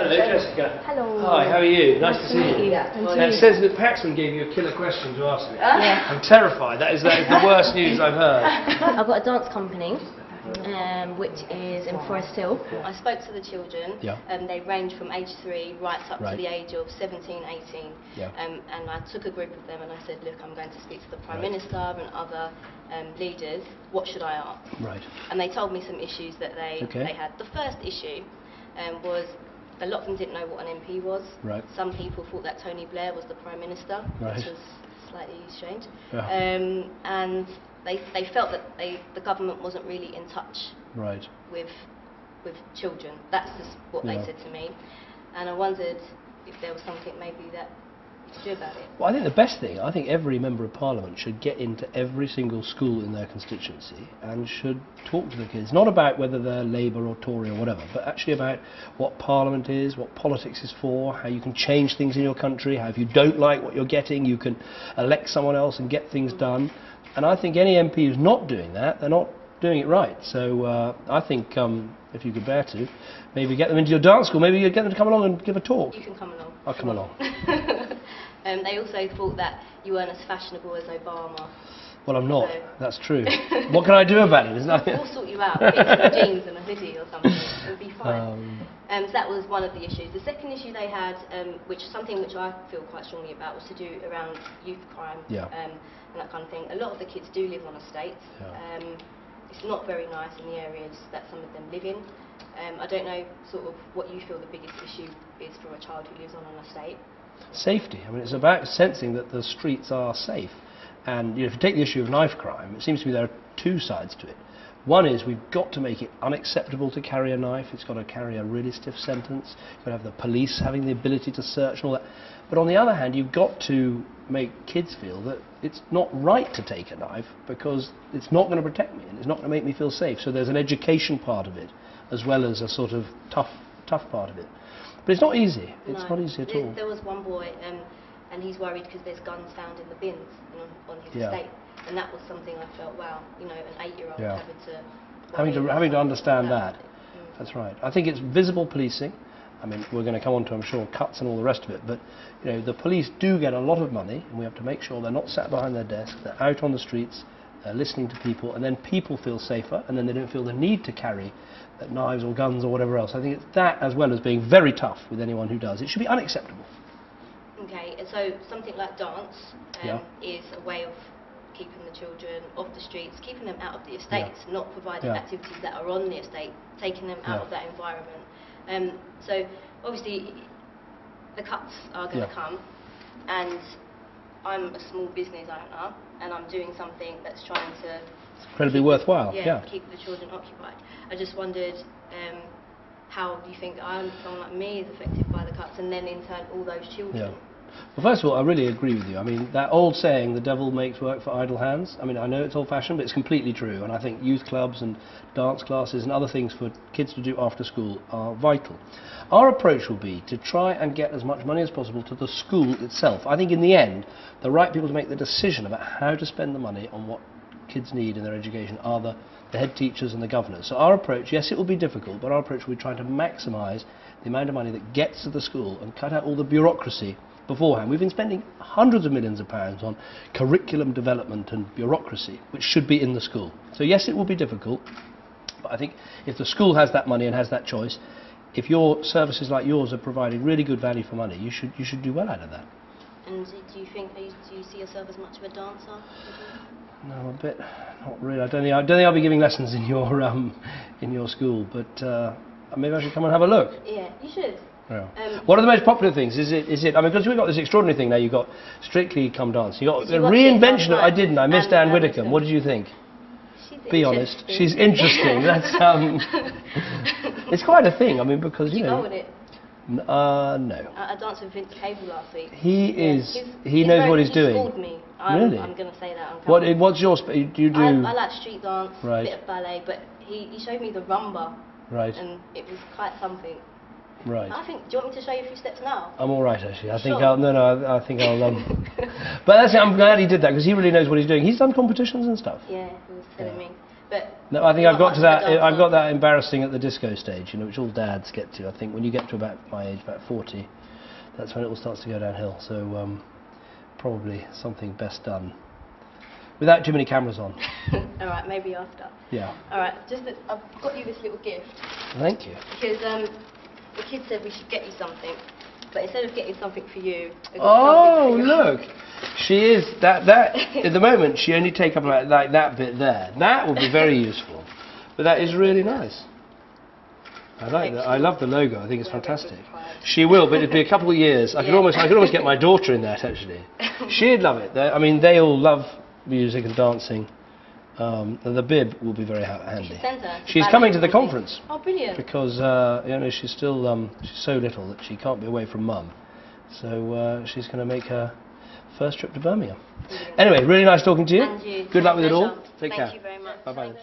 Hello, Jessica. Hello. Hi, how are you? Nice to see you. It says that Paxman gave you a killer question to ask me. Yeah. I'm terrified. That is the worst news I've heard. I've got a dance company, which is in Forest Hill. I spoke to the children, and they range from age 3 right up to the age of 17, 18. And I took a group of them and I said, look, I'm going to speak to the Prime Minister and other leaders. What should I ask? And they told me some issues that they had. The first issue was a lot of them didn't know what an MP was. Some people thought that Tony Blair was the Prime Minister, which was slightly strange. And they felt that the government wasn't really in touch with children. That's just what they said to me. And I wondered if there was something maybe that you could do about it. Well, I think the best thing, I think every Member of Parliament should get into every single school in their constituency and should talk to the kids, not about whether they're Labour or Tory or whatever, but actually about what Parliament is, what politics is for, how you can change things in your country, how if you don't like what you're getting, you can elect someone else and get things done. And I think any MP who's not doing that, they're not doing it right. So I think if you could bear to, maybe get them into your dance school, maybe you get them to come along and give a talk. You can come along. I'll come along. They also thought that you weren't as fashionable as Obama. Well, I'm not. So that's true. What can I do about it? We'll sort you out. Get some jeans and a hoodie or something. It'll be fine. So that was one of the issues. The second issue they had, something which I feel quite strongly about, was to do around youth crime and that kind of thing. A lot of the kids do live on estates. It's not very nice in the areas that some of them live in. I don't know sort of what you feel the biggest issue is for a child who lives on an estate. Safety. I mean, it's about sensing that the streets are safe. And if you take the issue of knife crime, it seems to me there are two sides to it. One is we've got to make it unacceptable to carry a knife. It's got to carry a really stiff sentence. You've got to have the police having the ability to search and all that. But on the other hand, you've got to make kids feel that it's not right to take a knife because it's not going to protect me and it's not going to make me feel safe. So there's an education part of it as well as a sort of tough part of it. But it's not easy. It's not easy at all. There was one boy and he's worried because there's guns found in the bins on his estate. And that was something I felt, wow, you know, an 8-year-old having to understand that. That's right. I think it's visible policing. I mean, we're going to come on to, I'm sure, cuts and all the rest of it, but you know, the police do get a lot of money, and we have to make sure they're not sat behind their desk, they're out on the streets, listening to people, and then people feel safer, and then they don't feel the need to carry knives or guns or whatever else. I think it's that as well as being very tough with anyone who does. It should be unacceptable. Okay, and so something like dance is a way of keeping the children off the streets, keeping them out of the estates, not providing activities that are on the estate, taking them out of that environment. So obviously the cuts are going to come, and I'm a small business owner and I'm doing something that's trying to... It's incredibly worthwhile. Keep the children occupied. I just wondered how do you think someone like me is affected by the cuts, and then in turn all those children? Well, first of all, I really agree with you. I mean, that old saying, the devil makes work for idle hands, I mean, I know it's old-fashioned, but it's completely true. And I think youth clubs and dance classes and other things for kids to do after school are vital. Our approach will be to try and get as much money as possible to the school itself. I think in the end, the right people to make the decision about how to spend the money on what kids need in their education are the head teachers and the governors. So our approach, yes, it will be difficult, but our approach will be trying to maximise the amount of money that gets to the school and cut out all the bureaucracy beforehand. We've been spending hundreds of millions of pounds on curriculum development and bureaucracy, which should be in the school. So yes, it will be difficult, but I think if the school has that money and has that choice, if your services like yours are providing really good value for money, you should do well out of that. And do you see yourself as much of a dancer? No, a bit, not really. I don't think I'll be giving lessons in your school, but maybe I should come and have a look. Yeah, you should. What are the most popular things? Is it? I mean, because we've got this extraordinary thing now. You've got Strictly Come Dancing. You've got a reinvention of. I missed Anne Widdecombe. What did you think? Be honest. She's interesting. That's it's quite a thing. I mean, because you know. Did you go with it? No. I danced with Vince Cable last week. He knows what he's doing. He schooled me. Really? I'm going to say that. What's your? Do you do? I like street dance, a bit of ballet, but he showed me the rumba. And it was quite something. Right. I think. Do you want me to show you a few steps now? I'm all right actually. I think I'll. I think I'll. But that's it. I'm glad he did that because he really knows what he's doing. He's done competitions and stuff. Yeah, he was telling me. But no, I think not I've got much to of a that. dancer. I've got that embarrassing at the disco stage, you know, which all dads get to. I think when you get to about my age, about 40, that's when it all starts to go downhill. So probably something best done without too many cameras on. All right, maybe after. Yeah. All right, just that I've got you this little gift Thank you. because the kids said we should get you something, but instead of getting something for you, we got Oh, something for you. look. She is that at the moment she only take up like that bit there. That would be very useful. But that is really nice. I like that. I love the logo. I think it's fantastic. She will, but it'd be a couple of years. I could almost get my daughter in that actually. She'd love it. I mean, they all love music and dancing. And the bib will be very handy. She's coming to the conference. Oh, brilliant! Because you know she's still she's so little that she can't be away from mum. So she's going to make her first trip to Birmingham. Anyway, really nice talking to you. And you. Good luck with it all. Take care. Thank you very much. Bye bye.